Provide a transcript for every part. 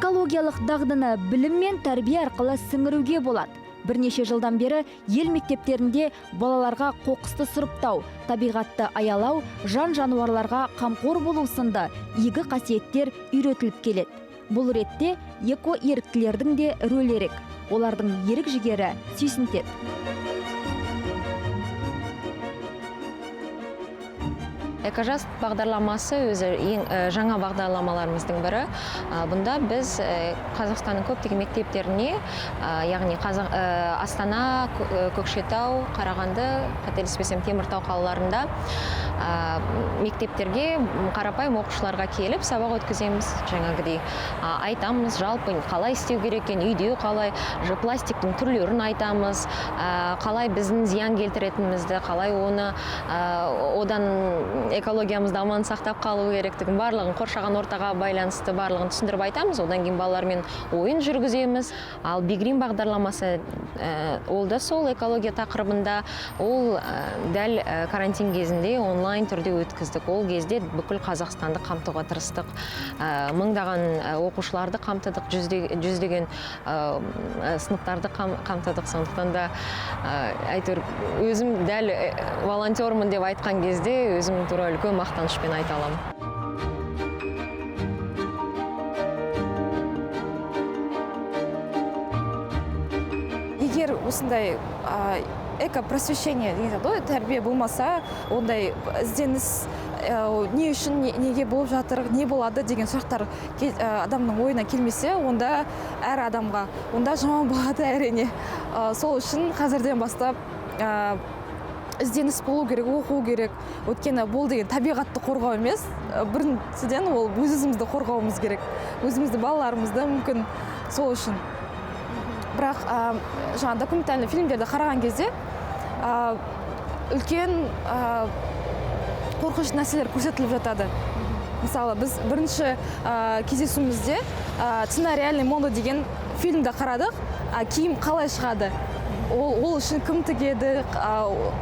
Экологиялық дағдыны білім мен тәрбие арқылы сіңіруге болады. Бірнеше жылдан бері ел мектептерінде балаларға қоқысты сұрыптау, табиғатты аялау, жан-жануарларға қамқор болу сынды игі қасиеттер үйретіліп келеді. Бұл ретте эко-еріктілердің де рөлі ерек. Олардың ерік жігері сүйсінтеді. Экожаст бағдарламасы өзі жаңа бағдарламаларымыздың бірі. Бұнда біз Қазақстанның көптеген мектептеріне, яғни Астана, Көкшетау, Қарағанды, қателеспесем Теміртау қалаларында мектептерге қарапайым оқушыларға келіп сабақ өткіземіз. Жаңағыдай айтамыз, жалпы қалай істеу керек екен, үйде қалай, пластиктің түрлерін айтамыз, қалай біздің зиян келтіретінімізді, қалай оны одан экологиямызды аман сақтап қалу керектігін, барлығын қоршаған ортаға байланысты барлығын түсіндіріп айтамыз. Одан кейін балалармен ойын жүргіземіз. Ал Бигрин бағдарламасы ол да сол экология тақырыбында, ол дәл карантин кезінде онлайн түрде өткіздік. Ол кезде бүкіл Қазақстанды қамтуға тырыстық. Мыңдаған оқушыларды қамтыдық, жүздеген сыныптарды қамтыдық. Сондықтан да әйтеуір өзім дәл волонтермын деп айтқан кезде өзім туралы үлкен мақтанышпен айта аламын. Егер осындай эко-просвещение тәрбие болмаса, ондай ізденіс не үшін, неге болып жатыр, не болады деген сұрақтар адамның ойына келмесе, онда әр адамға, онда жаман болады әрине. Сол үшін қазірден бастап ізденіс болу керек, оқу керек. Өйткені бұл деген табиғатты қорғау емес, біріншіден ол өзімізді қорғауымыз керек. Өзімізді, балаларымызды мүмкін сол үшін. Бірақ жаңа документальный фильмдерді қараған кезде үлкен қорқынышты нәрселер көрсетіліп жатады. Мысалы, біз бірінші кездесуімізде «Цена реальной моды» деген фильмді қарадық, киім қалай шығады. Ол үшін кім тігеді,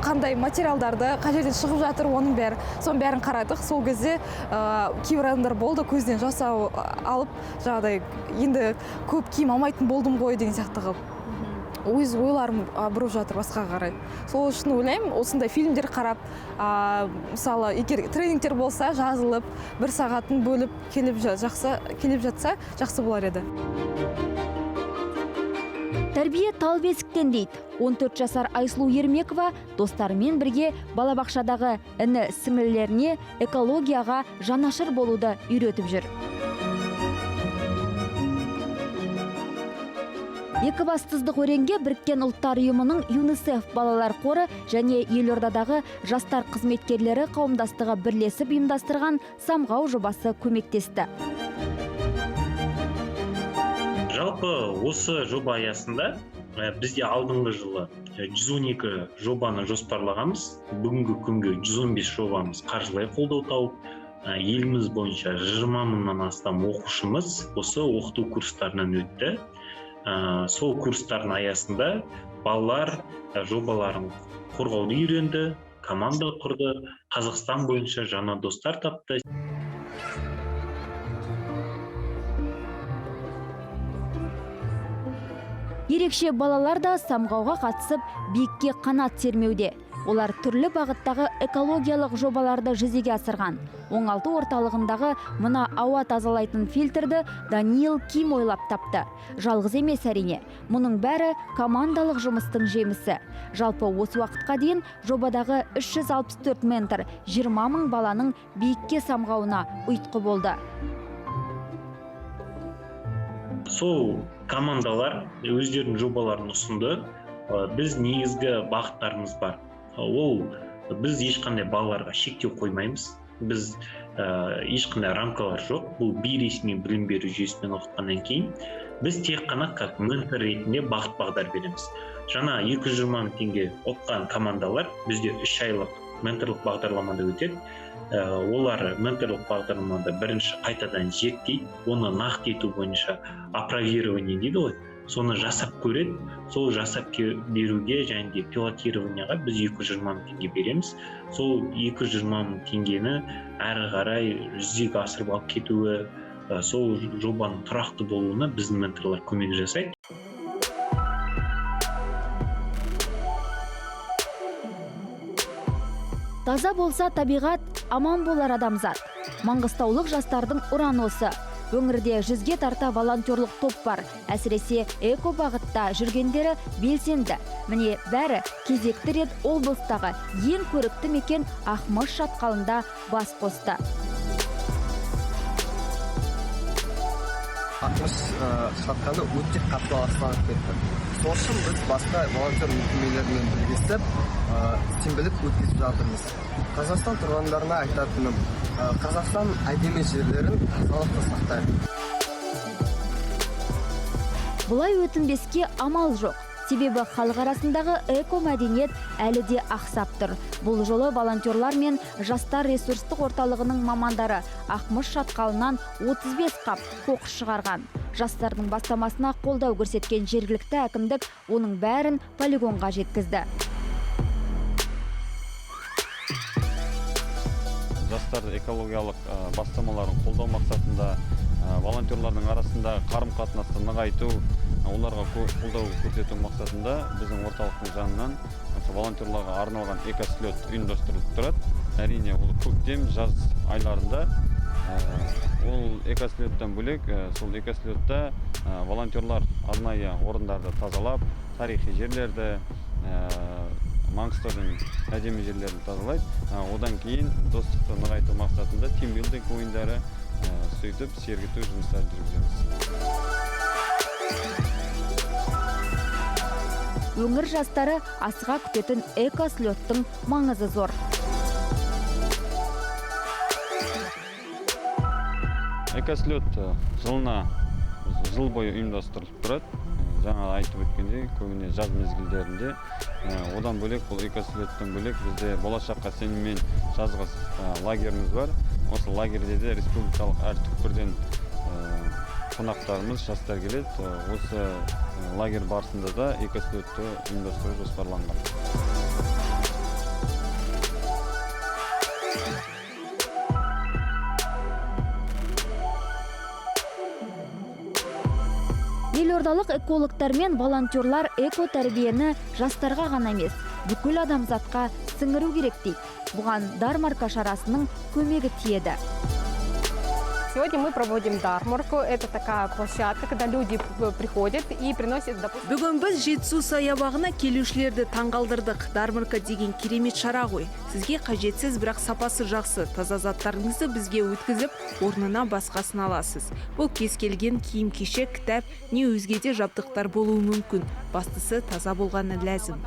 қандай материалдарды, қай жерден шығып жатыр, оның соның бәрін қарадық. Сол кезде кейбір адамдар болды, көзден жас алып, жаңағыдай енді көп киім алмайтын болдым ғой деген сияқты қылып. Өз ойларым бұрып жатыр басқа қарай. Сол үшін ойлаймын, осындай фильмдер қарап, мысалы, егер тренингтер болса, жазылып, 1 сағатын бөліп келіп жатса, жақсы болар еді. Тәрбие тал бесіктен дейді. 14 жасар Айсұлу Ермекова достарымен бірге балабақшадағы іні сіңлілеріне экологияға жанашыр болуды үйретіп жүр. Екібастұздық өренге Біріккен ұлттар ұйымының ЮНИСЕФ балалар қоры және елордадағы жастар қызметкерлері қауымдастығы бірлесіп ұйымдастырған самғау жобасы көмектесті. Жалпы осы жоба аясында бізде алдыңғы жылы 112 жобаны жоспарлағанбыз. Бүгінгі күнге 115 жобамыз қаржылай қолдау тауып, еліміз бойынша 20 мыңнан астам оқушымыз осы оқыту курстарынан өтті. Сол курстардың аясында балалар жобаларын қорғауды үйренді, команда құрды, Қазақстан бойынша жаңа достар тапты. Ерекше балалар да самғауға қатысып, биікке қанат сермеуде. Олар түрлі бағыттағы экологиялық жобаларды жүзеге асырған. Оңалту орталығындағы мына ауа тазалайтын фильтрді Даниил Ким ойлап тапты. Жалғыз емес әрине. Мұның бәрі командалық жұмыстың жемісі. Жалпы осы уақытқа дейін жобадағы 364 метр 20 мың баланың биікке самғауына ұйытқы болды. Сол командалар өздерінің жобаларын ұсынды. Біз негізгі бағыттарымыз бар. Ол біз ешқандай балаларға шектеу қоймаймыз. Біз ешқандай рамкалар жоқ. Бұл бейресми білім беру жүйесімен оқытқаннан кейін біз тек қана как ментор ретінде бағыт-бағдар береміз. Жаңа 220 мың теңге оқыған командалар бізде 3 айлық менторлық бағдарламада өтеді. Олар менторлық бағдарламада бірінші қайтадан зерттейді, оны нақты ету бойынша опровирование дейді ғой. Соны жасап көреді. Сол жасап беруге және де пилотированияға біз 220 мың теңге береміз. Сол 220 мың теңгені әрі қарай жүзеге асырып алып кетуі, сол жобаның тұрақты болуына біздің менторлар көмек жасайды. Таза болса табиғат, аман болар адамзат. Маңғыстаулық жастардың ұраны осы. Өңірде 100-ге тарта волонтерлық топ бар. Әсіресе эко бағытта жүргендері белсенді. Міне бәрі кезекті рет облыстағы ең көрікті мекен Ақмыш шатқалында бас қосты. Ақмыш шатқалы өте қатты ластанып кетті. Сол үшін біз басқа волонтер мекемелермен бірлесіп сенбілік өткізіп жатырмыз. Қазақстан тұрғындарына айтатыным, Қазақстан әдемі жерлерін тазалықта сақтайды. Бұлай өтінбеске амал жоқ. Себебі халық арасындағы эко-мәдениет әлі де ақсап тұр. Бұл жолы волонтерлар мен жастар ресурстық орталығының мамандары Ақмыш шатқалынан 35 қап қоқыс шығарған. Жастардың бастамасына қолдау көрсеткен жергілікті әкімдік оның бәрін полигонға жеткізді. Жастарды экологиялық бастамаларын қолдау мақсатында волонтерлардың арасында қарым-қатынасты нығайту, оларға қолдау көрсету мақсатында біздің орталықтың жанынан волонтерларға арналған экослет ұйымдастырылып тұрады. Әрине, ол көктем, жаз айларында ол экослеттен бөлек, сол экослетте волонтерлар арнайы орындарды тазалап, тарихи жерлерді, Маңғыстаудың әдемі жерлерін тазалайды. Одан кейін достықты нығайту мақсатында тимбилдинг ойындары сөйтіп сергіту жұмыстарын жүргіземіз. Өңір жастары асыға күтетін экослеттің маңызы зор. Экослет жылына жыл бойы ұйымдастырылып тұрады. Жаңа айтып өткендей, көбіне жаз мезгілдерінде. Одан бөлек, бұл экослеттен бөлек бізде болашаққа сеніммен жазғы лагеріміз бар. Осы лагерде де республикалық әр түкпірден қонақтарымыз, жастар келеді. Осы лагерь барысында да экослетті ұйымдастыру жоспарланған. Елордалық экологтар мен волонтерлар эко-тәрбиені жастарға ғана емес, бүкіл адамзатқа сіңіру керек дейді. Бұған Дармарка шарасының көмегі тиеді. Сегодня мы проводим Дармарку. Это такая площадка, когда люди приходят и приносят, допустим... Бүгін біз Жетісу саябағына келушілерді таңғалдырдық. Дармарка деген керемет шара ғой. Сізге қажетсіз, бірақ сапасы жақсы. Таза заттарыңызды бізге өткізіп, орнына басқасын аласыз. Бұл кез келген киім-кешек, кітап, не өзге де жабдықтар болуы мүмкін. Бастысы таза болғаны ләзім.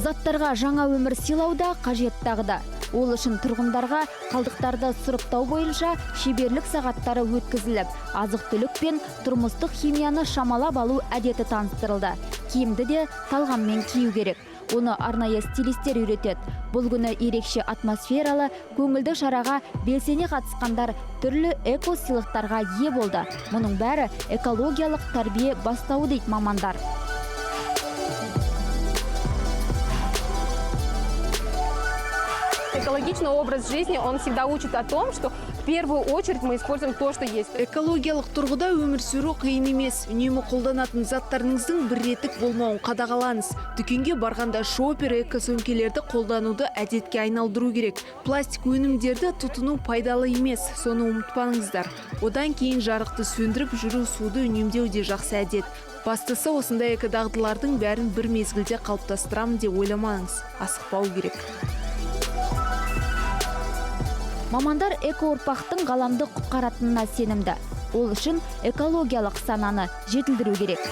Заттарға жаңа өмір сыйлауда қажет тағыда. Ол үшін тұрғындарға қалдықтарды сұрыптау бойынша шеберлік сағаттары өткізіліп, азық-түлік пен тұрмыстық химияны шамалап алу әдеті таныстырылды. Киімді де талғаммен кию керек. Оны арнайы стилистер үйретеді. Бұл күні ерекше атмосфералы, көңілді шараға белсене қатысқандар түрлі эко-сыйлықтарға ие болды. Мұның бәрі экологиялық тәрбие бастауы дейді мамандар. Экологичный образ жизни, он всегда учит о том, что в первую очередь мы используем то, что есть. Экологиялық тұрғыда өмір сүру қиын емес. Үнемі қолданатын заттарыңыздың бір реттік болмауын қадағалаңыз. Дүкенге барғанда шопер эко-сөмкелерді қолдануды әдетке айналдыру керек. Пластик өнімдерді тұтыну пайдалы емес, соны ұмытпаңыздар. Одан кейін жарықты сөндіріп жүру, суды үнемдеу де жақсы әдет. Бастысы осындай эко-дағдылардың бәрін бір мезгілде қалыптастырамын деп ойламаңыз. Асықпау керек. Мамандар эко-ұрпақтың ғаламды құтқаратынына сенімді. Ол үшін экологиялық сананы жетілдіру керек.